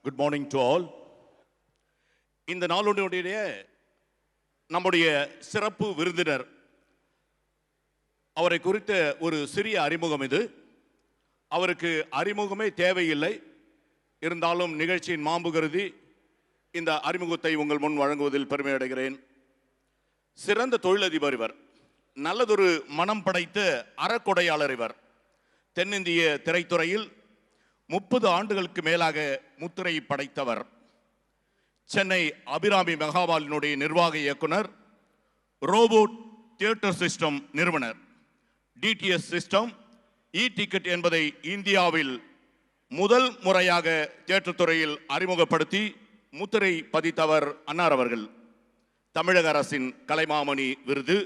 Good morning to all. இந்த நாளுடைய நம்முடைய சிறப்பு விருந்தினர் அவரை குறித்த ஒரு சிறிய அறிமுகம். இது அவருக்கு அறிமுகமே தேவையில்லை. இருந்தாலும் நிகழ்ச்சியின் மாண்பு கருதி இந்த அறிமுகத்தை உங்கள் முன் வழங்குவதில் பெருமை அடைகிறேன். சிறந்த தொழிலதிபர் இவர். நல்லதொரு மனம் படைத்த அறக்கொடையாளர் இவர். தென்னிந்திய திரைத்துறையில் 30 ஆண்டுகளுக்கு மேலாக முத்திரை படைத்தவர். சென்னை அபிராமி மெகாவாலினுடைய நிர்வாக இயக்குனர், ரோபோட் தியேட்டர் சிஸ்டம் நிறுவனர், டிடிஎஸ் சிஸ்டம், இ டிக்கெட் என்பதை இந்தியாவில் முதல் முறையாக தியேட்டர் துறையில் அறிமுகப்படுத்தி முத்திரை பதித்தவர் அன்னார் அவர்கள். தமிழக அரசின் கலைமாமணி விருது,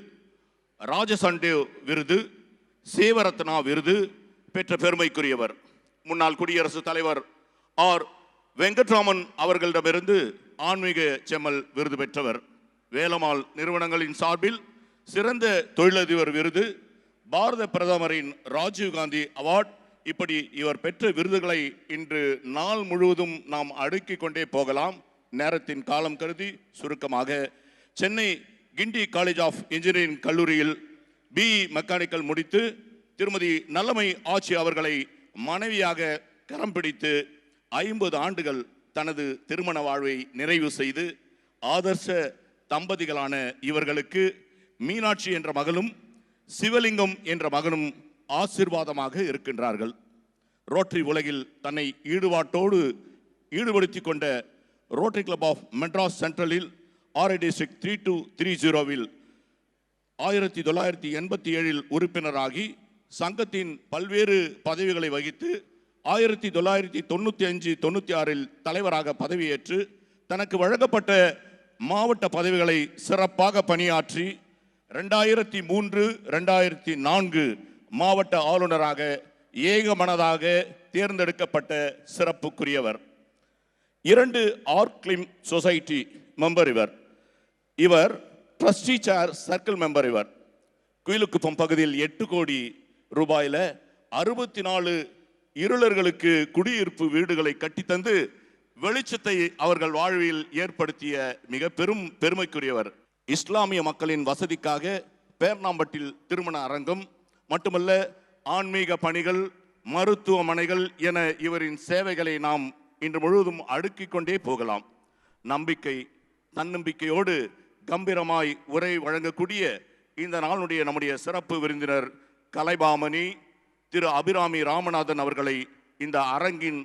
ராஜசண்டே விருது, சேவரத்னா விருது பெற்ற பெருமைக்குரியவர். முன்னாள் குடியரசுத் தலைவர் ஆர் வெங்கட்ராமன் அவர்களிடமிருந்து ஆன்மீக செம்மல் விருது பெற்றவர். வேலம்மாள் நிறுவனங்களின் சார்பில் சிறந்த தொழிலதிபர் விருது, பாரத பிரதமரின் ராஜீவ்காந்தி அவார்ட், இப்படி இவர் பெற்ற விருதுகளை இன்று நாள் முழுவதும் நாம் அடுக்கிக் கொண்டே போகலாம். நேரத்தின் காலம் கருதி சுருக்கமாக, Chennai Guindy college of engineering கல்லூரியில் பிஇ மெக்கானிக்கல் முடித்து திருமதி நல்லமை ஆட்சி அவர்களை மனைவியாக கரம் பிடித்து 50 ஆண்டுகள் தனது திருமண வாழ்வை நிறைவு செய்து ஆதர்ச தம்பதிகளான இவர்களுக்கு மீனாட்சி என்ற மகளும் சிவலிங்கம் என்ற மகனும் ஆசீர்வாதமாக இருக்கின்றார்கள். ரோட்டரி உலகில் தன்னை ஈடுபடுத்திக் கொண்ட ரோட்டரி கிளப் ஆஃப் மெட்ராஸ் சென்ட்ரலில் RI டிஸ்ட்ரிக்ட் 3230 1987 உறுப்பினராகி சங்கத்தின் பல்வேறு பதவிகளை வகித்து 1995-96 தலைவராக பதவியேற்று தனக்கு வழங்கப்பட்ட மாவட்ட பதவிகளை சிறப்பாக பணியாற்றி 2003-2004 மாவட்ட ஆளுநராக ஏகமனதாக தேர்ந்தெடுக்கப்பட்ட சிறப்புக்குரியவர். 2 ஆர்க்லிம் சொசைட்டி மெம்பர் இவர் ட்ரஸ்டி சேர் சர்க்கிள் மெம்பர் இவர். குயிலுக்குப்பம் பகுதியில் 8 கோடி ரூபாயில 64 இருளர்களுக்கு குடியிருப்பு வீடுகளை கட்டித்தந்து வெளிச்சத்தை அவர்கள் வாழ்வில் ஏற்படுத்திய மிக பெரும் பெருமைக்குரியவர். இஸ்லாமிய மக்களின் வசதிக்காக பேர்ணாம்பட்டில் திருமண அரங்கம் மட்டுமல்ல, ஆன்மீக பணிகள், மருத்துவமனைகள் என இவரின் சேவைகளை நாம் இன்று முழுவதும் அடுக்கிக் கொண்டே போகலாம். நம்பிக்கை, தன்னம்பிக்கையோடு கம்பீரமாய் உரை வழங்கக்கூடிய இந்த நாளுடைய நம்முடைய சிறப்பு விருந்தினர் கலைமாமணி திரு அபிராமி ராமநாதன் அவர்களை இந்த அரங்கின்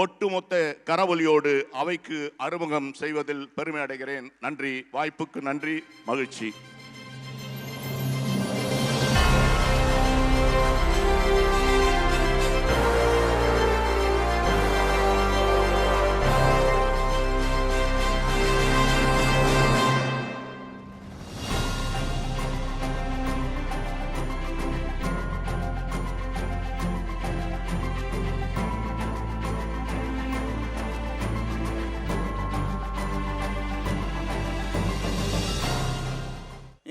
ஒட்டுமொத்த கரவொலியோடு அவைக்கு அறிமுகம் செய்வதில் பெருமை அடைகிறேன். நன்றி. வாய்ப்புக்கு நன்றி. மகிழ்ச்சி.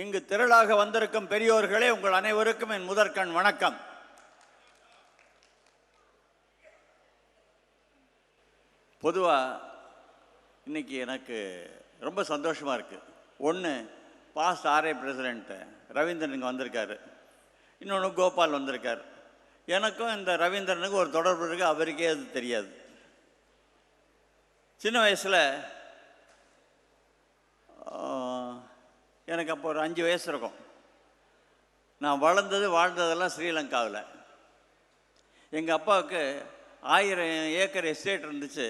இங்கு திரளாக வந்திருக்கும் பெரியோர்களே, உங்கள் அனைவருக்கும் என் முதற்கண் வணக்கம். பொதுவாக இன்னைக்கு எனக்கு ரொம்ப சந்தோஷமாக இருக்குது. ஒன்று, பாஸ்ட் RI பிரசிடென்ட் ரவீந்திரன் இங்கே வந்திருக்காரு, இன்னொன்று கோபால் வந்திருக்கார். எனக்கும் இந்த ரவீந்திரனுக்கு ஒரு தொடர்பு இருக்குது, அவருக்கே அது தெரியாது. சின்ன வயசில் எனக்கு அப்போ ஒரு 5 வயசு இருக்கும். நான் வாழ்ந்ததெல்லாம் ஸ்ரீலங்காவில். எங்கள் அப்பாவுக்கு 1000 ஏக்கர் எஸ்டேட் இருந்துச்சு.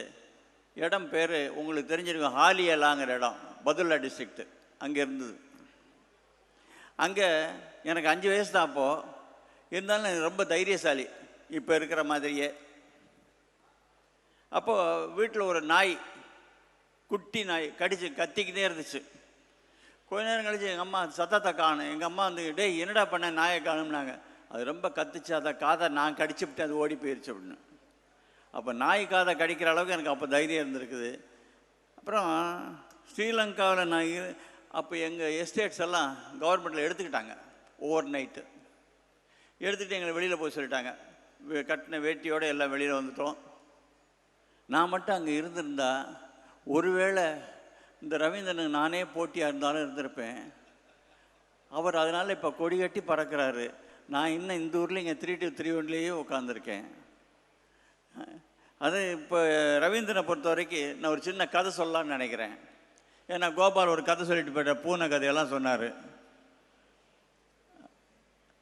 இடம் பேர் உங்களுக்கு தெரிஞ்சிருக்கும், ஹாலியலாங்கிற இடம், பதுல்லா டிஸ்ட்ரிக்ட் அங்கே இருந்தது. அங்கே எனக்கு 5 வயசு தான் அப்போது. இருந்தாலும் எனக்கு ரொம்ப தைரியசாலி, இப்போ இருக்கிற மாதிரியே. அப்போது வீட்டில் ஒரு நாய், குட்டி நாய் கத்திக்கிட்டே இருந்துச்சு. கொஞ்ச நேரம் கழிச்சு எங்கள் அம்மா சத்தத்தை காணும். எங்கள் அம்மா வந்து, டேய் என்னடா பண்ண, நாயை காணும்னாங்க. அது ரொம்ப கத்துச்சு, அதை காதை நான் கடிச்சுவிட்டு அது ஓடி போயிடுச்சு அப்படின்னு. அப்போ நாய் காதை கடிக்கிற அளவுக்கு எனக்கு அப்போ தைரியம் இருந்திருக்குது. அப்புறம் ஸ்ரீலங்காவில் நான் அப்போ எங்கள் எஸ்டேட்ஸ் எல்லாம் கவர்மெண்ட்டில் எடுத்துக்கிட்டாங்க. ஓவர் நைட்டு எடுத்துகிட்டு எங்களை வெளியில் போய் சொல்லிட்டாங்க. கட்டின வேட்டியோடு எல்லாம் வெளியில் வந்துட்டோம். நான் மட்டும் அங்கே இருந்திருந்தா ஒருவேளை இந்த ரவீந்திரனுக்கு நானே போட்டியாக இருந்தாலும் இருந்திருப்பேன். அவர் அதனால் இப்போ கொடி கட்டி பறக்கிறாரு. நான் இன்னும் இந்த ஊரில் இங்கே 3-2-3-1லேயே உட்காந்துருக்கேன். அது இப்போ ரவீந்திரனை பொறுத்த வரைக்கும் நான் ஒரு சின்ன கதை சொல்லலான்னு நினைக்கிறேன். ஏன்னா கோபால் ஒரு கதை சொல்லிட்டு போயிட்ட பூனை கதையெல்லாம் சொன்னார்.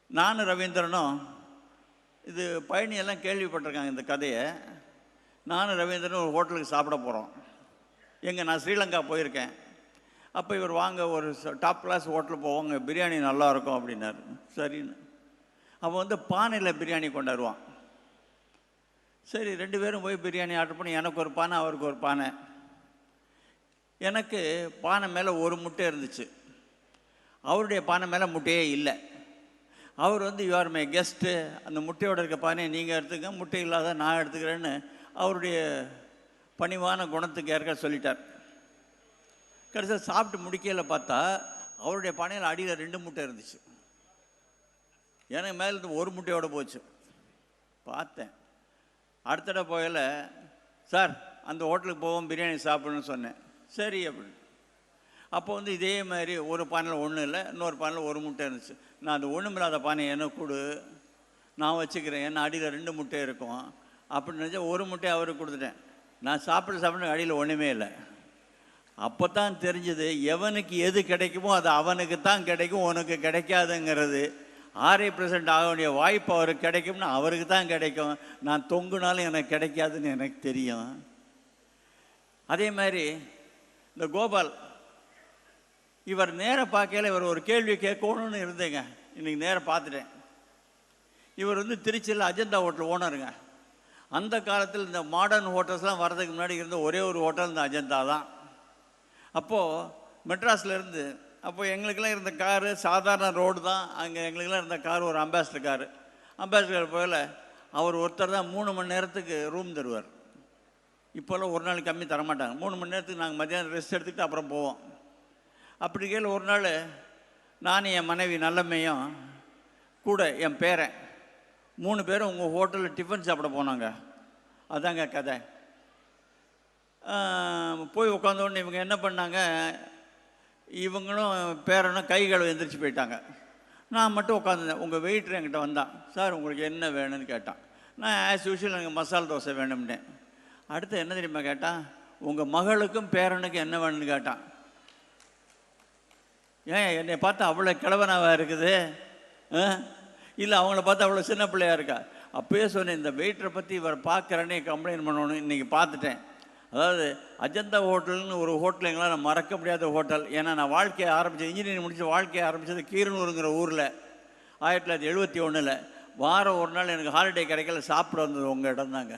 நானும் ரவீந்திரனும் இது பயணியெல்லாம் கேள்விப்பட்டிருக்காங்க இந்த கதையை. நானும் ரவீந்திரனும் ஒரு ஹோட்டலுக்கு சாப்பிட போகிறோம். நான் ஸ்ரீலங்கா போயிருக்கேன். அப்போ இவர் வாங்க ஒரு டாப் கிளாஸ் ஹோட்டலுக்கு போவாங்க, பிரியாணி நல்லாயிருக்கும் அப்படின்னாரு. சரின்னு அப்போ பானையில் பிரியாணி கொண்டாடுவான். சரி 2 பேரும் போய் பிரியாணி ஆர்டர் பண்ணி எனக்கு ஒரு பானை அவருக்கு ஒரு பானை. எனக்கு பானை மேலே ஒரு முட்டை இருந்துச்சு, அவருடைய பானை மேலே முட்டையே இல்லை. அவர் யூ ஆர் மை கெஸ்ட்டு, அந்த முட்டையோடு இருக்க பானையை நீங்கள் எடுத்துக்க, முட்டை இல்லாத நான் எடுத்துக்கிறேன்னு அவருடைய பணிவான குணத்துக்கு ஏற்க சொல்லிட்டார். கடைசியாக சாப்பிட்டு முடிக்கையில் பார்த்தா அவருடைய பானையில் அடியில் 2 முட்டை இருந்துச்சு, எனக்கு மேலே ஒரு முட்டையோடு போச்சு. பார்த்தேன். அடுத்த தடவை போகல, சார் அந்த ஹோட்டலுக்கு போவோம் பிரியாணி சாப்பிடணும்னு சொன்னேன். சரி அப்படின்னு. அப்போ இதே மாதிரி ஒரு பானையில் ஒன்றும் இல்லை, இன்னொரு பானையில் ஒரு முட்டை இருந்துச்சு. நான் அந்த ஒன்றுமில்லாத பானையை எனக்கு கொடு, நான் வச்சுக்கிறேன், ஏன்னா அடியில் 2 முட்டை இருக்கும் அப்படின்னு நினச்சா ஒரு முட்டையை அவருக்கு கொடுத்துட்டேன். நான் சாப்பிட அடியில் ஒன்றுமே இல்லை. அப்போ தான் தெரிஞ்சது எவனுக்கு எது கிடைக்குமோ அது அவனுக்கு தான் கிடைக்கும், உனக்கு கிடைக்காதுங்கிறது. 6% ஆக வேண்டிய வாய்ப்பு அவருக்கு கிடைக்கும்னா அவருக்கு தான் கிடைக்கும். நான் தொங்குனாலும் எனக்கு கிடைக்காதுன்னு எனக்கு தெரியும். அதே மாதிரி இந்த கோபால் இவர் நேராக பார்க்கல, இவர் ஒரு கேள்வி கேட்கணும்னு இருந்தேங்க. இன்றைக்கி நேராக பார்த்துட்டேன். இவர் திருச்சியில் அஜந்தா ஹோட்டல் ஓனருங்க. அந்த காலத்தில் இந்த மாடர்ன் ஹோட்டல்ஸ்லாம் வர்றதுக்கு முன்னாடி இருந்த ஒரே ஒரு ஹோட்டல் இந்த அஜந்தா தான். அப்போது மெட்ராஸ்லேருந்து அப்போ எங்களுக்கெல்லாம் இருந்த காரு சாதாரண ரோடு தான். அங்கே எங்களுக்கெல்லாம் இருந்த கார் ஒரு அம்பாசிடர் காரு. அம்பாசிடர் போகல அவர் ஒருத்தர் தான் 3 மணி நேரத்துக்கு ரூம் தருவார். இப்போல்லாம் ஒரு நாளைக்கு கம்மி தரமாட்டாங்க. 3 மணி நேரத்துக்கு நாங்கள் மத்தியானம் ரெஸ்ட் எடுத்துக்கிட்டு அப்புறம் போவோம். அப்படி கேள்வி ஒரு நாள் நானும் என் மனைவி நல்லம்மையும் கூட என் பேரன் 3 பேரும் உங்கள் ஹோட்டலில் டிஃபன் சாப்பிட போனாங்க. அதாங்க கதை. போய் உட்காந்தோடனே இவங்க என்ன பண்ணாங்க, இவங்களும் பேரனும் கை கழுவு எந்திரிச்சு போயிட்டாங்க. நான் மட்டும் உட்காந்துருந்தேன். உங்கள் வெயிட்டர் என்கிட்ட வந்தான். சார் உங்களுக்கு என்ன வேணும்னு கேட்டான். நான் ஆஸ் யூஷுவல் எனக்கு மசாலா தோசை வேணும்னேன். அடுத்து என்ன தெரியுமா கேட்டான், உங்கள் மகளுக்கும் பேரனுக்கும் என்ன வேணும்னு கேட்டான். ஏன் என்னை பார்த்தா அவ்வளோ கிழவனாக இருக்குது, இல்லை அவங்கள பார்த்தா அவ்வளோ சின்ன பிள்ளையாக இருக்கா? அப்போயே சொன்னேன், இந்த வெயிட்டரை பற்றி இவரை பார்க்குறேன்னே கம்ப்ளைண்ட் பண்ணணும். இன்றைக்கி பார்த்துட்டேன். அதாவது அஜந்தா ஹோட்டல்னு ஒரு ஹோட்டல் எங்களால் நான் மறக்க முடியாத ஹோட்டல். ஏன்னா நான் வாழ்க்கையை ஆரம்பித்தது, இன்ஜினியரிங் முடித்து வாழ்க்கையை ஆரம்பித்தது கீரனூருங்கிற ஊரில் 1971. வாரம் ஒரு நாள் எனக்கு ஹாலிடே கிடைக்கல, சாப்பிட வந்தது உங்கள் இடம் தாங்க.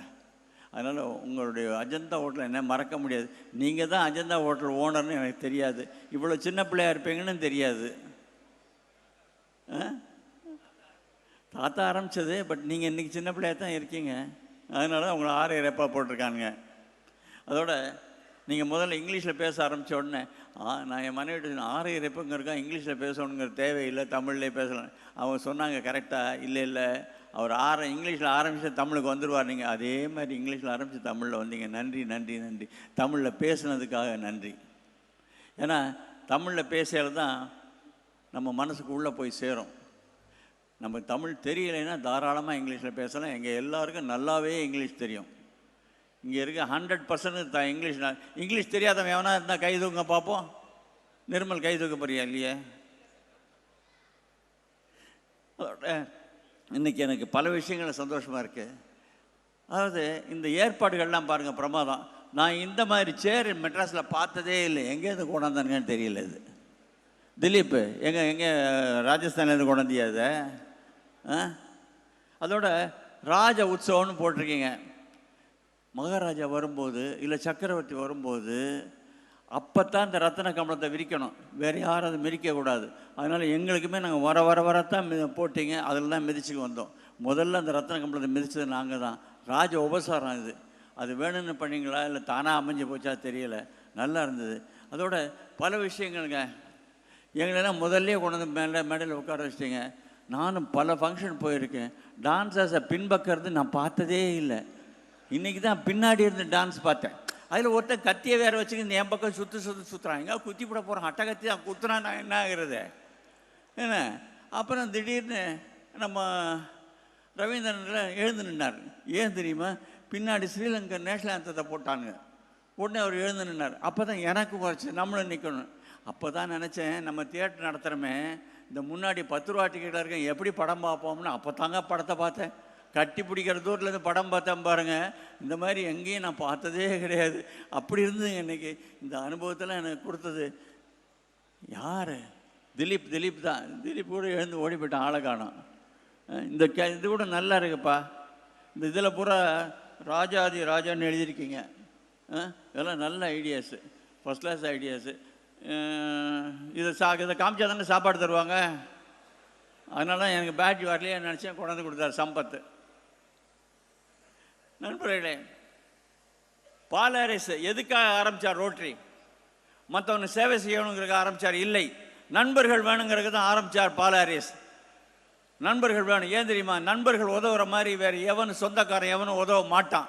அதனால் உங்களுடைய அஜந்தா ஹோட்டல் என்ன மறக்க முடியாது. நீங்கள் தான் அஜந்தா ஹோட்டல் ஓனர்னு எனக்கு தெரியாது, இவ்வளோ சின்ன பிள்ளையாக இருப்பீங்கன்னு தெரியாது. தாத்தா ஆரம்பித்தது, பட் நீங்கள் இன்றைக்கி சின்ன பிள்ளையாக தான் இருக்கீங்க. அதனால தான் உங்களை 6 ரெப்பா போட்டிருக்கானுங்க. அதோட நீங்கள் முதல்ல இங்கிலீஷில் பேச ஆரம்பித்த உடனே நான் என் மனைவிட்டு 6 ரெப்புங்க இருக்கா, இங்கிலீஷில் பேசணுங்கிற தேவையில்லை, தமிழ்லேயே பேசலாம். அவங்க சொன்னாங்க கரெக்டாக, இல்லை அவர் இங்கிலீஷில் ஆரம்பித்து தமிழுக்கு வந்துடுவார். நீங்கள் அதே மாதிரி இங்கிலீஷில் ஆரம்பித்து தமிழில் வந்தீங்க. நன்றி நன்றி நன்றி. தமிழில் பேசுனதுக்காக நன்றி. ஏன்னா தமிழில் பேசுகிறது தான் நம்ம மனசுக்கு உள்ளே போய் சேரும். நம்ம தமிழ் தெரியலைன்னா தாராளமாக இங்கிலீஷில் பேசலாம். எங்கள் எல்லாருக்கும் நல்லாவே இங்கிலீஷ் தெரியும். இங்கே இருக்க 100% இங்கிலீஷ் தெரியாதவன் எவனா இருந்தால் கை தூங்க பார்ப்போம். நிர்மல் கை தூக்க போறியா? இல்லையே. அதோட இன்றைக்கி எனக்கு பல விஷயங்கள் சந்தோஷமாக இருக்குது. அதாவது இந்த ஏற்பாடுகள்லாம் பாருங்கள், பிரமாதம். நான் இந்த மாதிரி சேர் மெட்ராஸில் பார்த்ததே இல்லை. எங்கேருந்து கொண்டாந்தானுங்கன்னு தெரியல. இது திலீப் எங்கே ராஜஸ்தான்லேருந்து கொண்டாந்தியா இதை? அதோட ராஜ உற்சவம்னு போட்டிருக்கீங்க. மகாராஜா வரும்போது இல்லை சக்கரவர்த்தி வரும்போது அப்போ தான் இந்த ரத்தன கமலத்தை விரிக்கணும், வேறு யாரும் அதை மிதிக்கக்கூடாது. அதனால் எங்களுக்குமே நாங்கள் வரத்தான் போட்டிங்க, அதில் தான் மிதிச்சுக்கு வந்தோம். முதல்ல அந்த ரத்தன கமலத்தை மிதித்தது நாங்கள் தான். ராஜ உபசாரம் இது. அது வேணும்னு பண்ணிங்களா இல்லை தானாக அமைஞ்சு போச்சா தெரியலை. நல்லா இருந்தது. அதோட பல விஷயங்களுங்க. எங்களெல்லாம் முதல்லே கொண்டு வந்து மேடையில் உட்கார வச்சிட்டிங்க. நானும் பல ஃபங்க்ஷன் போயிருக்கேன். டான்ஸர்ஸை பின்பக்கிறது நான் பார்த்ததே இல்லை. இன்றைக்கி தான் பின்னாடி இருந்து டான்ஸ் பார்த்தேன். அதில் ஒருத்தன் கத்தியை வேறு வச்சுக்கிட்டு என் பக்கம் சுற்றுறான். எங்கே குத்தி போட போகிறான், அட்டை கத்தி தான் குத்துனா நான் என்ன ஆகுறது என்ன. அப்புறம் திடீர்னு நம்ம ரவீந்திரனில் எழுந்து நின்னார். ஏன் தெரியுமா, பின்னாடி ஸ்ரீலங்கா நேஷனல் ஆந்தத்தை போட்டானுங்க. உடனே அவர் எழுந்து நின்னார். அப்போ தான் எனக்கு குறைச்சி நம்மளும் நிற்கணும். அப்போ தான் நினச்சேன், நம்ம தியேட்டர் நடத்துகிறோமே, இந்த முன்னாடி 10 ரூபா டிக்கெட்டில் இருக்கேன், எப்படி படம் பார்ப்போம்னு. அப்போ தாங்க படத்தை பார்த்தேன். கட்டி பிடிக்கிற தூரத்துலேருந்து படம் பார்த்தேன் பாருங்கள். இந்த மாதிரி எங்கேயும் நான் பார்த்ததே கிடையாது. அப்படி இருந்து இன்றைக்கி இந்த அனுபவத்தில் எனக்கு கொடுத்தது யார்? திலீப் தான். திலீப் கூட எழுந்து ஓடி போயிட்டான், ஆளை காணோம். இந்த இது கூட நல்லா இருக்குப்பா. இந்த இதில் பூரா ராஜாதி ராஜான்னு எழுதியிருக்கீங்க. இதெல்லாம் நல்ல ஐடியாஸு, ஃபஸ்ட் கிளாஸ் ஐடியாஸு. இதை காமிச்சா தானே சாப்பாடு தருவாங்க. அதனால தான் எனக்கு பேட்ஜ் வரலையே நினச்சேன், கொண்டாந்து கொடுத்தாரு சம்பத்து. நண்பர்களே, பாலாரிஸ் எதுக்காக ஆரம்பித்தார்? ரோட்டரி மற்றவனுக்கு சேவை செய்யணுங்கிறதுக்கு ஆரம்பித்தார்? இல்லை, நண்பர்கள் வேணுங்கிறதுக்கு தான் ஆரம்பித்தார் பாலாரிஸ். நண்பர்கள் வேணும். ஏன் தெரியுமா, நண்பர்கள் உதவுற மாதிரி வேறு எவனும் சொந்தக்காரன் எவனும் உதவ மாட்டான்.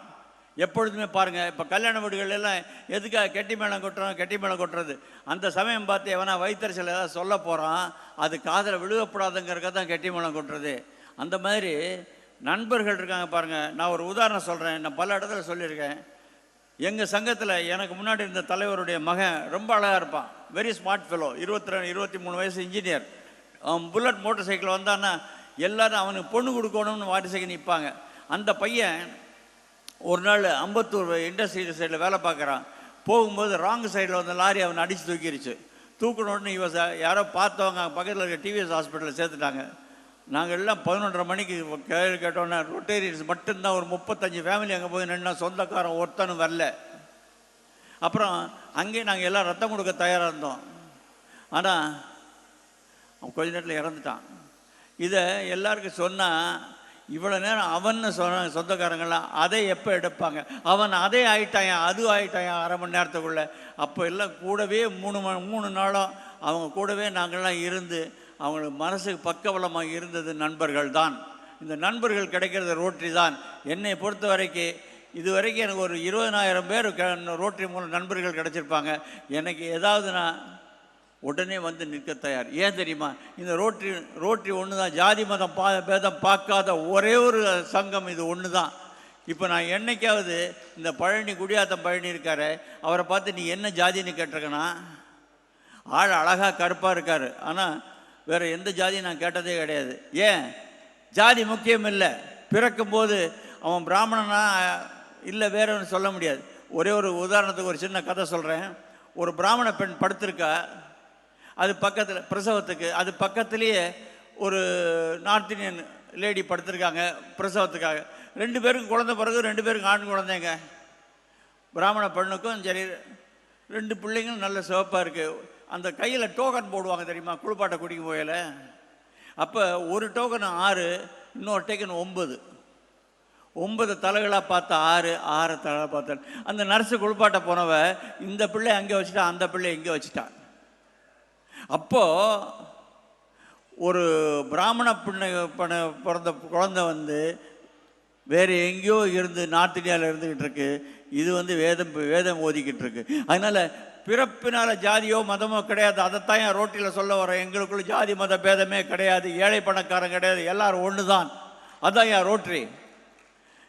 எப்பொழுதுமே பாருங்கள், இப்போ கல்யாண வீடுகள் எல்லாம் எதுக்காக கெட்டி மேளம் கொட்டுறது? அந்த சமயம் பார்த்து எவனா வைத்தறிச்சல் ஏதாவது சொல்ல போகிறான், அது காதில் விழுகப்படாதுங்கிறக்க தான் கெட்டி மேளம் கொட்டுறது. அந்த மாதிரி நண்பர்கள் இருக்காங்க பாருங்கள். நான் ஒரு உதாரணம் சொல்கிறேன், நான் பல இடத்துல சொல்லியிருக்கேன். எங்கள் சங்கத்தில் எனக்கு முன்னாடி இருந்த தலைவருடைய மகன் ரொம்ப அழகாக இருப்பான், வெரி ஸ்மார்ட் ஃபெலோ, 22-23 வயசு இன்ஜினியர். அவன் புல்லட் மோட்டர் சைக்கிள் வந்தான்னா எல்லோரும் அவனுக்கு பொண்ணு கொடுக்கணும்னு வாட்டி சைக்கிள் நிற்பாங்க. அந்த பையன் ஒரு நாள் அம்பத்தூர் இண்டஸ்ட்ரியல் சைடில் வேலை பார்க்குறான். போகும்போது ராங் சைடில் வந்து லாரி அவனை அடித்து தூக்கிடுச்சு. தூக்கின உடனே யாரோ பார்த்தவங்க பக்கத்தில் இருக்க டிவிஎஸ் ஹாஸ்பிட்டலில் சேர்த்துட்டாங்க. நாங்கள் எல்லாம் 11:30 மணிக்கு கேள்வி கேட்டோன்னே ரொட்டேரியன்ஸ் மட்டும்தான் ஒரு 35 ஃபேமிலி அங்கே போய் நின்னா, சொந்தக்காரன் ஒருத்தனும் வரல. அப்புறம் அங்கேயே நாங்கள் எல்லாம் ரத்தம் கொடுக்க தயாராக இருந்தோம். ஆனால் அவன் கொஞ்ச நேரத்தில் இறந்துட்டான். இதை எல்லாருக்கும் சொன்னால் இவ்வளோ நேரம் அவன்னு சொன்ன சொந்தக்காரங்களாம் அதை எப்போ எடுப்பாங்க? அவன் அதே ஆயிட்டான், அது ஆயிட்டான் அரை மணி நேரத்துக்குள்ளே. அப்போ எல்லாம் கூடவே 3 நாளும் அவங்க கூடவே நாங்கள்லாம் இருந்து அவங்களுக்கு மனசுக்கு பக்கபலமாக இருந்தது நண்பர்கள் தான். இந்த நண்பர்கள் கிடைக்கிறது ரோட்டரி தான். என்னை பொறுத்த வரைக்கும் இதுவரைக்கும் எனக்கு ஒரு 20,000 பேர் ரோட்டரி மூலம் நண்பர்கள் கிடச்சிருப்பாங்க. எனக்கு ஏதாவது நான் உடனே வந்து நிற்க தயார். ஏன் தெரியுமா, இந்த ரோட்டரி ஒன்று தான். ஜாதி மதம் பேதம் பார்க்காத ஒரே ஒரு சங்கம் இது ஒன்று தான். இப்போ நான் என்னைக்காவது இந்த குடியாத்தம் பழனி இருக்காரு, அவரை பார்த்து நீ என்ன ஜாதின்னு கேட்டிருக்கேன்னா, ஆள் அழகாக கருப்பாக இருக்கார், ஆனால் வேறு எந்த ஜாதியும் நான் கேட்டதே கிடையாது. ஏன்? ஜாதி முக்கியம் இல்லை. பிறக்கும்போது அவன் பிராமணனா இல்லை வேற ஒன்று சொல்ல முடியாது. ஒரே ஒரு உதாரணத்துக்கு ஒரு சின்ன கதை சொல்கிறேன். ஒரு பிராமண பெண் படுத்திருக்கா, அது பக்கத்தில் பிரசவத்துக்கு, அது பக்கத்துலேயே ஒரு நார்த் இந்தியன் லேடி படுத்திருக்காங்க பிரசவத்துக்காக. 2 பேருக்கும் குழந்தை பிறகு 2 பேருக்கும் ஆண் குழந்தைங்க. பிராமண பெண்ணுக்கும் சரி, 2 பிள்ளைங்களும் நல்ல சிவப்பாக இருக்குது. அந்த கையில் டோக்கன் போடுவாங்க தெரியுமா, குளிப்பாட்டை குடிக்கும் போயில. அப்போ ஒரு டோக்கன் 6, இன்னொரு டோக்கன் 9 தலைகளாக பார்த்தா 6 தலைகளாக பார்த்தா. அந்த நர்ஸு குளிப்பாட்ட போனவ இந்த பிள்ளை அங்கே வச்சுட்டா, அந்த பிள்ளை இங்கே வச்சுட்டான். அப்போது ஒரு பிராமண பிறந்த குழந்தை வந்து வேறு எங்கேயோ இருந்து நார்த் இந்தியாவில் இருந்துக்கிட்டு இருக்கு. இது வந்து வேதம் ஓதிக்கிட்டு இருக்கு. அதனால் பிறப்பினால் ஜாதியோ மதமோ கிடையாது. அதைத்தான் என் ரோட்டில் சொல்ல வரேன். எங்களுக்குள்ள ஜாதி மத பேதமே கிடையாது, ஏழை பணக்காரன் கிடையாது, எல்லாரும் ஒன்று தான். அதுதான் என் ரோட்டரி.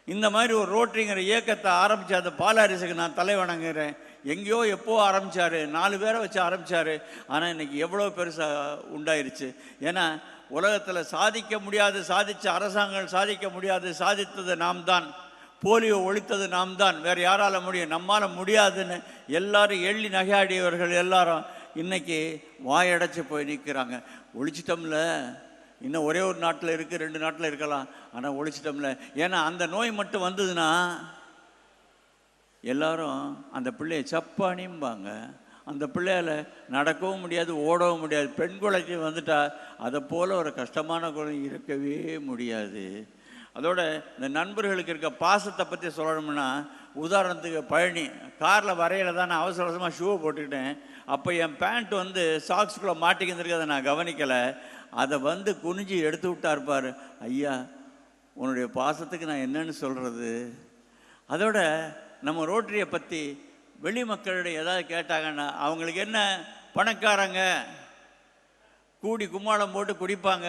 இந்த மாதிரி ஒரு ரோட்டரிங்கிற இயக்கத்தை ஆரம்பித்த அந்த பாலாரிஸுக்கு நான் தலை வணங்குகிறேன். எங்கேயோ எப்போ ஆரம்பித்தார், 4 பேரை வச்சு ஆரம்பித்தார். ஆனால் இன்றைக்கி எவ்வளோ பெருசாக உண்டாயிருச்சு. ஏன்னா உலகத்தில் சாதிக்க முடியாது, சாதித்த அரசாங்கங்கள் சாதிக்க முடியாது, சாதித்தது நாம் தான். போலியோ ஒழித்தது நாம் தான், வேறு யாரால் முடியும்? நம்மால் முடியாதுன்னு எல்லாரும் எள்ளி நகையாடியவர்கள் எல்லாரும் இன்றைக்கி வாயடைச்சி போய் நிற்கிறாங்க. ஒழிச்சிட்டோம்ல, இன்னும் ஒரே ஒரு நாட்டில் இருக்குது, 2 நாட்டில் இருக்கலாம், ஆனால் ஒழிச்சிட்டோம்ல. ஏன்னா அந்த நோய் மட்டும் வந்ததுன்னா எல்லாரும் அந்த பிள்ளையை சப்பானிம்பாங்க. அந்த பிள்ளையால் நடக்கவும் முடியாது, ஓடவும் முடியாது. பெண் குழந்தை வந்துட்டால் அதை போல் ஒரு கஷ்டமான குழந்தை இருக்கவே முடியாது. அதோட இந்த நண்பர்களுக்கு இருக்க பாசத்தை பற்றி சொல்லணும்னா, உதாரணத்துக்கு பழனி காரில் வரையில் தான் நான் அவசர அவசரமாக ஷூவை போட்டுக்கிட்டேன். அப்போ என் பேண்ட் வந்து சாக்ஸுக்குள்ளே மாட்டிக்கிட்டு அதை நான் கவனிக்கலை. அதை வந்து குனிஞ்சு எடுத்து விட்டா இருப்பார். ஐயா, உன்னுடைய பாசத்துக்கு நான் என்னன்னு சொல்கிறது? அதோட நம்ம ரோட்டரியை பற்றி வெளி மக்களிடையே ஏதாவது கேட்டாங்கன்னா அவங்களுக்கு என்ன பணக்காரங்க கூடி கும்மாளம் போட்டு குடிப்பாங்க,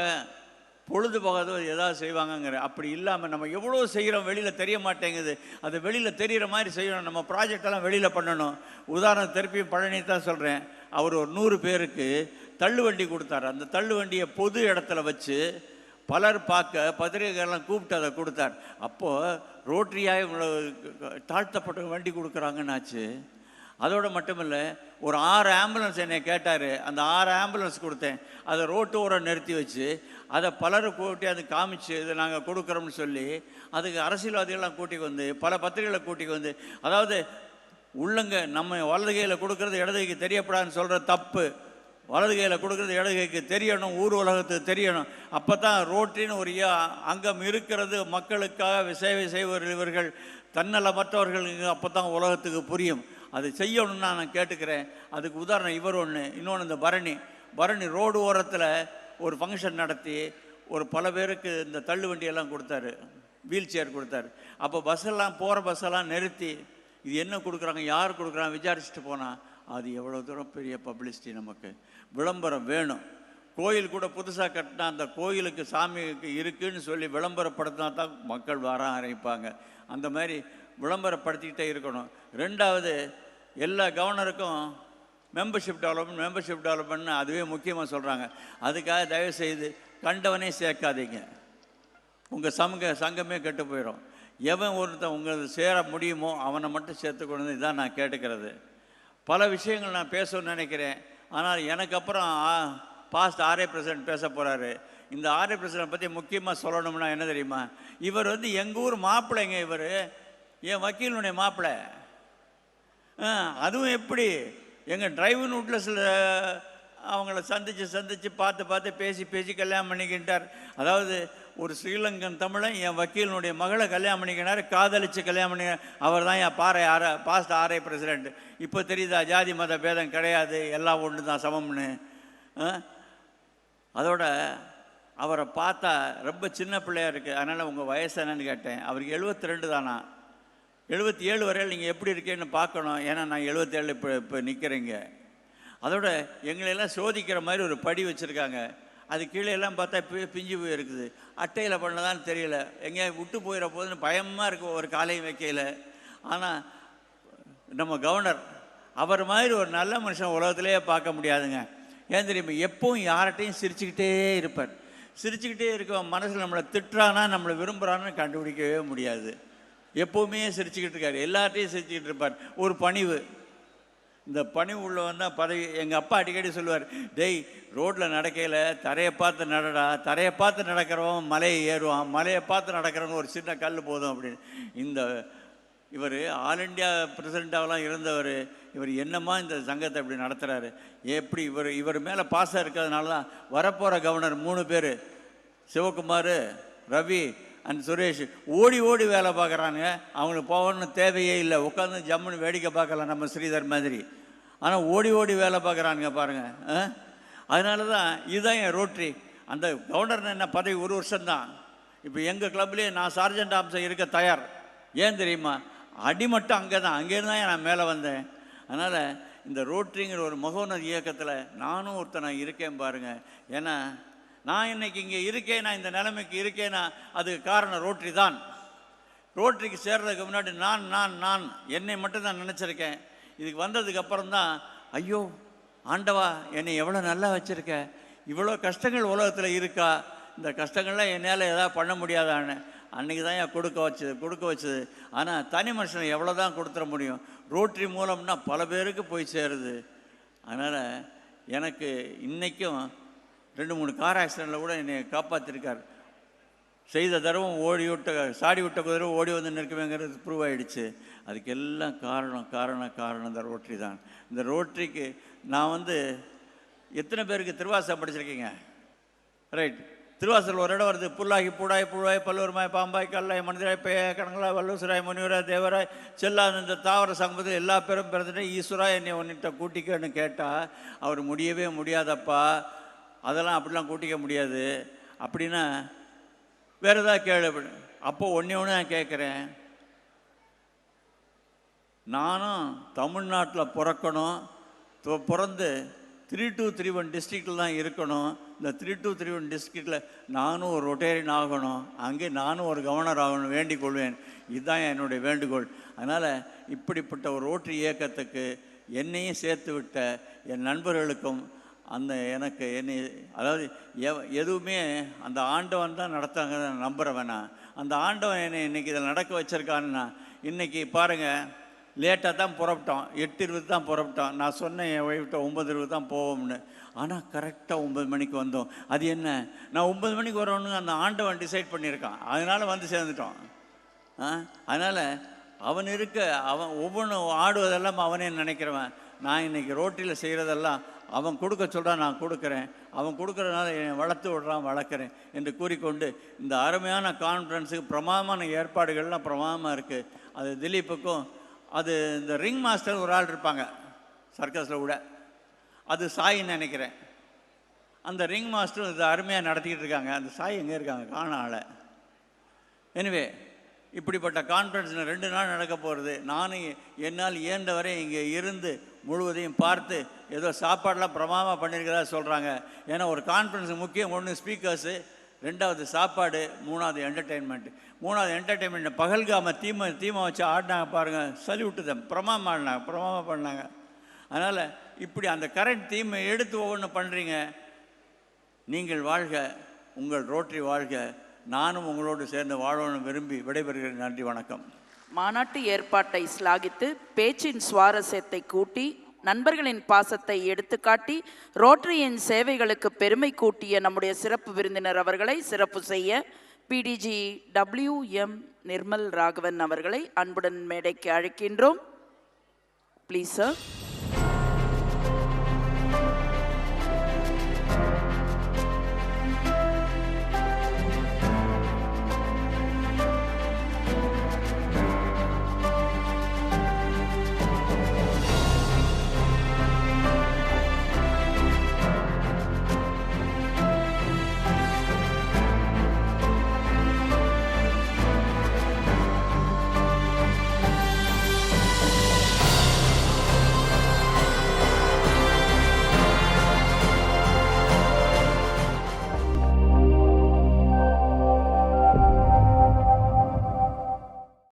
பொழுது போகாதோ ஏதாவது செய்வாங்கங்கிற. அப்படி இல்லாமல் நம்ம எவ்வளோ செய்கிறோம் வெளியில் தெரிய மாட்டேங்குது. அது வெளியில் தெரிகிற மாதிரி செய்யணும். நம்ம ப்ராஜெக்டெல்லாம் வெளியில் பண்ணணும். உதாரணம் திருப்பியும் பழனி தான் சொல்கிறேன். அவர் ஒரு 100 பேருக்கு தள்ளுவண்டி கொடுத்தார். அந்த தள்ளுவண்டியை பொது இடத்துல வச்சு பலர் பார்க்க பத்திரிகைகள்லாம் கூப்பிட்டு அதை கொடுத்தார். அப்போது ரோட்டரியாக இவ்வளோ தாழ்த்தப்பட்ட வண்டி கொடுக்குறாங்கன்னாச்சு. அதோடு மட்டும் இல்லை, ஒரு 6 ஆம்புலன்ஸ் என்னை கேட்டார். அந்த 6 ஆம்புலன்ஸ் கொடுத்தேன். அதை ரோட்டு ஓரம் நிறுத்தி வச்சு அதை பலரை கூட்டி அது காமிச்சு இதை நாங்கள் கொடுக்குறோம்னு சொல்லி அதுக்கு அரசியல்வாதிகள்லாம் கூட்டிக்கு வந்து பல பத்திரிகைகளை கூட்டிக்கு வந்து, அதாவது உள்ளங்க நம்ம வலது கையில் கொடுக்குறது இடது கைக்கு தெரியப்படாதுன்னு சொல்கிற தப்பு. வலது கையில் கொடுக்குறது இடது கைக்கு தெரியணும், ஊர் உலகத்துக்கு தெரியணும். அப்போ தான் ரோட்டின்னு ஒரு அங்கம் இருக்கிறது, மக்களுக்காக சேவை செய்வர்கள் இவர்கள் தன்னலமற்றவர்கள். அப்போ தான் உலகத்துக்கு புரியும். அது செய்யணும்னு நான் கேட்டுக்கிறேன். அதுக்கு உதாரணம் இவர் ஒன்று. இன்னொன்று இந்த பரணி ரோடு ஓரத்தில் ஒரு ஃபங்க்ஷன் நடத்தி ஒரு பல பேருக்கு இந்த தள்ளு வண்டியெல்லாம் கொடுத்தாரு, வீல் சேர் கொடுத்தாரு. அப்போ பஸ்ஸெல்லாம் போகிற பஸ்ஸெல்லாம் நிறுத்தி இது என்ன கொடுக்குறாங்க, யார் கொடுக்குறாங்க விசாரிச்சுட்டு போனால் அது எவ்வளோ தூரம் பெரிய பப்ளிசிட்டி. நமக்கு விளம்பரம் வேணும். கோயில் கூட புதுசாக கட்டினா அந்த கோயிலுக்கு சாமிக்கு இருக்குதுன்னு சொல்லி விளம்பரப்படுத்தினா தான் மக்கள் வர ஆரம்பிப்பாங்க. அந்த மாதிரி விளம்பரப்படுத்திக்கிட்டே இருக்கணும். 2வது, எல்லா கவர்னருக்கும் மெம்பர்ஷிப் டெவலப்மெண்ட்னு அதுவே முக்கியமாக சொல்கிறாங்க. அதுக்காக தயவுசெய்து கண்டவனே சேர்க்காதீங்க. உங்கள் சங்கமே கெட்டு போயிடும். எவன் ஒருத்தன் உங்களுக்கு சேர முடியுமோ அவனை மட்டும் சேர்த்துக்கொண்டு இதான் நான் கேட்டுக்கிறது. பல விஷயங்கள் நான் பேசணும்னு நினைக்கிறேன். ஆனால் எனக்கு அப்புறம் பாஸ்ட் RA பிரசிடென்ட் பேச போகிறாரு. இந்த RA பிரசிடென்ட் பற்றி முக்கியமாக சொல்லணும்னா என்ன தெரியுமா, இவர் எங்கள் ஊர் மாப்பிள்ளைங்க. இவர் என் வக்கீலுடைய மாப்பிள்ளை. அதுவும் எப்படி எங்கள் டிரைவிங் ரூட்டில் சில அவங்கள சந்தித்து பார்த்து பேசி கல்யாணம் பண்ணிக்கிட்டார். அதாவது ஒரு ஸ்ரீலங்கன் தமிழன் என் வக்கீலினுடைய மகளை கல்யாணம் பண்ணிக்கினார், காதலிச்சு கல்யாணம் பண்ணிக்கிறார். அவர் தான் என் பாஸ்ட் RA பிரசிடென்ட். இப்போ தெரியுதா ஜாதி மத பேதம் கிடையாது, எல்லாம் ஒன்று தான் சமம்னு. அதோட அவரை பார்த்தா ரொம்ப சின்ன பிள்ளையாக இருக்குது. அதனால் உங்கள் வயசு என்னன்னு கேட்டேன். அவருக்கு 72 தானா. 77 வரையில் நீங்கள் எப்படி இருக்கேன்னு பார்க்கணும். ஏன்னா நான் 77 இப்போ நிற்கிறேங்க. அதோட எங்களெல்லாம் சோதிக்கிற மாதிரி ஒரு படி வச்சுருக்காங்க. அது கீழே எல்லாம் பார்த்தா பிஞ்சு போய் இருக்குது. அட்டையில் பண்ணதான்னு தெரியல, எங்கேயா விட்டு போயிட போதுன்னு பயமாக இருக்குது ஒரு காலையும் வைக்கையில். ஆனால் நம்ம கவர்னர் அவர் மாதிரி ஒரு நல்ல மனுஷன் உலகத்திலேயே பார்க்க முடியாதுங்க. ஏன் தெரியுமா, எப்பவும் யார்கிட்டையும் சிரிச்சுக்கிட்டே இருப்பார். சிரிச்சுக்கிட்டே இருக்க மனசில் நம்மளை திட்டுறானா நம்மளை விரும்புகிறான்னு கண்டுபிடிக்கவே முடியாது. எப்போவுமே சிரிச்சுக்கிட்டு இருக்கார், எல்லார்ட்டையும் சிரிச்சுக்கிட்டு இருப்பார். ஒரு பணிவு, இந்த பணிவு உள்ளவன் தான் பதவி. எங்கள் அப்பா அடிக்கடி சொல்லுவார், டேய் ரோட்டில் நடக்கையில் தரையை பார்த்து நடடா, தரையை பார்த்து நடக்கிறவன் மலையை ஏறுவான், மலையை பார்த்து நடக்கிறவங்க ஒரு சின்ன கல் போதும் அப்படின்னு. இவர் ஆல் இண்டியா பிரசிடெண்ட்டாகலாம் இருந்தவர். இவர் என்னம்மா இந்த சங்கத்தை இப்படி நடத்துகிறாரு, எப்படி இவர் மேலே பாசம் இருக்கிறதுனால தான் வரப்போகிற கவர்னர் 3 பேர், சிவகுமார், ரவி அண்ட் சுரேஷ், ஓடி வேலை பார்க்குறாங்க. அவங்களுக்கு போகணும்னு தேவையே இல்லை, உட்காந்து ஜம்முன்னு வேடிக்கை பார்க்கலாம் நம்ம ஸ்ரீதர் மாதிரி. ஆனால் ஓடி வேலை பார்க்குறானுங்க பாருங்கள். அதனால தான் இதுதான் என் ரோட்டரி. அந்த கவர்னர் என்ன பதவி 1 வருஷம்தான். இப்போ எங்கள் கிளப்லேயே நான் சார்ஜென்ட் ஆஃபீஸர் இருக்க தயார். ஏன் தெரியுமா, அடிமட்டம் அங்கேருந்து தான் நான் மேலே வந்தேன். அதனால் இந்த ரோட்டரிங்கிற ஒரு மகோன்னத இயக்கத்தில் நானும் ஒருத்தன் இருக்கேன் பாருங்கள். ஏன்னா நான் இன்றைக்கி இங்கே இருக்கேன், நான் இந்த நிலைமைக்கு இருக்கேன்னா அதுக்கு காரணம் ரோட்டரி தான். ரோட்டரிக்கு சேர்றதுக்கு முன்னாடி நான் என்னை மட்டும்தான் நினச்சிருக்கேன். இதுக்கு வந்ததுக்கு அப்புறம்தான் ஐயோ ஆண்டவா என்னை எவ்வளோ நல்லா வச்சுருக்க, இவ்வளோ கஷ்டங்கள் உலகத்தில் இருக்கா, இந்த கஷ்டங்கள்லாம் என்னால் எதாவது பண்ண முடியாதான்னு அன்றைக்கி தான் என் கொடுக்க வச்சது. ஆனால் தனி மனுஷனை எவ்வளோ தான் கொடுத்துட முடியும், ரோட்டரி மூலம்னா பல பேருக்கு போய் சேருது. அதனால் எனக்கு இன்றைக்கும் 2-3 கார் ஆக்சிடெண்ட்டில் கூட என்னை காப்பாற்றிருக்கார். செய்த தடவும் சாடி விட்ட குதிரை ஓடி வந்து நிற்குவேங்கிறது ப்ரூவ் ஆகிடுச்சு. அதுக்கு எல்லாம் காரணம் இந்த ரோட்டரி தான். இந்த ரோட்டரிக்கு நான் எத்தனை பேருக்கு திருவாசகம் படிச்சிருக்கீங்க? ரைட், திருவாசல் ஒரு இடம் வருது, புல்லாகி பூடாய் புழுவாய் பல்லூர்மாய் பாம்பாய் கல்லாய் மனிதராய் பேய கணங்களாய் வல்லூசராய் முனிவராய் தேவராய் செல்லாத இந்த தாவர சங்கத்தில் எல்லா பேரும் பிறந்துட்டு ஈஸ்வரா என்னை ஒன்னிட்ட கூட்டிக்கன்னு கேட்டால் அவர் முடியவே முடியாதப்பா, அதெல்லாம் அப்படிலாம் கூட்டிக்க முடியாது அப்படின்னா வேறு ஏதாவது கேளு. அப்போ ஒன்று நான் கேட்குறேன், நானும் தமிழ்நாட்டில் பிறக்கணும், பிறந்து 3231 டிஸ்ட்ரிக்டில் தான் இருக்கணும். இந்த 3231 டிஸ்ட்ரிக்டில் நானும் ஒரு ரொட்டேரியன் ஆகணும், அங்கே நானும் ஒரு கவர்னர் ஆகணும் வேண்டிக் கொள்வேன். இதுதான் என்னுடைய வேண்டுகோள். அதனால் இப்படிப்பட்ட ஒரு ரோட்டரி இயக்கத்துக்கு என்னையும் சேர்த்து விட்ட என் நண்பர்களுக்கும் எனக்கு என்னை அதாவது எதுவுமே அந்த ஆண்டவன் தான் நடத்தாங்க நம்புகிறவன் நான். அந்த ஆண்டவன் என்னை இன்றைக்கி இதில் நடக்க வச்சுருக்கான்னா, இன்றைக்கி பாருங்கள், லேட்டாக தான் புறப்பட்டோம், 8:20 தான் புறப்பட்டோம். நான் சொன்னேன் என் ஒய்ஃப்ட்ட 9:20 தான் போவோம்னு. ஆனால் கரெக்டாக 9 மணிக்கு வந்தோம். அது என்ன, நான் 9 மணிக்கு வரணும்னு அந்த ஆண்டவன் டிசைட் பண்ணியிருக்கான். அதனால் வந்து சேர்ந்துட்டோம். அதனால் அவன் ஒவ்வொன்றும் ஆடுவதெல்லாம் அவனே நினைக்கிறவன். நான் இன்றைக்கி ரோட்டில் செய்கிறதெல்லாம் அவன் கொடுக்க சொல்கிறான், நான் கொடுக்குறேன். அவன் கொடுக்குறதுனால என்னை வளர்த்து விடுறான், வளர்க்குறேன் என்று கூறிக்கொண்டு இந்த அருமையான கான்ஃபரன்ஸுக்கு பிரமாதமான ஏற்பாடுகள்லாம் பிரமாதமாக இருக்குது. அது திலீப்புக்கும், அது இந்த ரிங் மாஸ்டர் ஒரு ஆள் இருப்பாங்க சர்க்கஸில் கூட, அது சாயின்னு நினைக்கிறேன். அந்த ரிங் மாஸ்டர் இது அருமையாக நடத்திக்கிட்டு இருக்காங்க. அந்த சாய் எங்கே இருக்காங்க, காண ஆளை. எனிவே, இப்படிப்பட்ட கான்ஃபரன்ஸ் 2 நாள் நடக்க போகிறது. நானும் என்னால் இயன்றவரை இங்கே இருந்து முழுவதையும் பார்த்து, ஏதோ சாப்பாடெலாம் பிரமாதமாக பண்ணியிருக்கிறதா சொல்கிறாங்க. ஏன்னா ஒரு கான்ஃபரன்ஸுக்கு முக்கியம் 1 ஸ்பீக்கர்ஸு, 2வது சாப்பாடு, 3வது என்டர்டெயின்மெண்ட். 3வது என்டர்டெயின்மெண்ட் பகல்காம தீமை வச்சு ஆடினாங்க பாருங்கள், சல்யூட்டு தான், பிரமாதமாக பண்ணாங்க. அதனால் இப்படி அந்த கரண்ட் தீமை எடுத்து ஒவ்வொன்று பண்ணுறீங்க. நீங்கள் வாழ்க, உங்கள் ரோட்டரி வாழ்க. நானும் உங்களோடு சேர்ந்து வாழணும்னு விரும்பி விடைபெறுகிறேன். நன்றி, வணக்கம். மாநாட்டு ஏற்பாட்டை சிலாகித்து பேச்சின் சுவாரஸ்யத்தை கூட்டி நண்பர்களின் பாசத்தை எடுத்துக்காட்டி ரோட்டரியின் சேவைகளுக்கு பெருமை கூட்டிய நம்முடைய சிறப்பு விருந்தினர் அவர்களை சிறப்பு செய்ய PDG WM நிர்மல் ராகவன் அவர்களை அன்புடன் மேடைக்கு அழைக்கின்றோம். Please sir.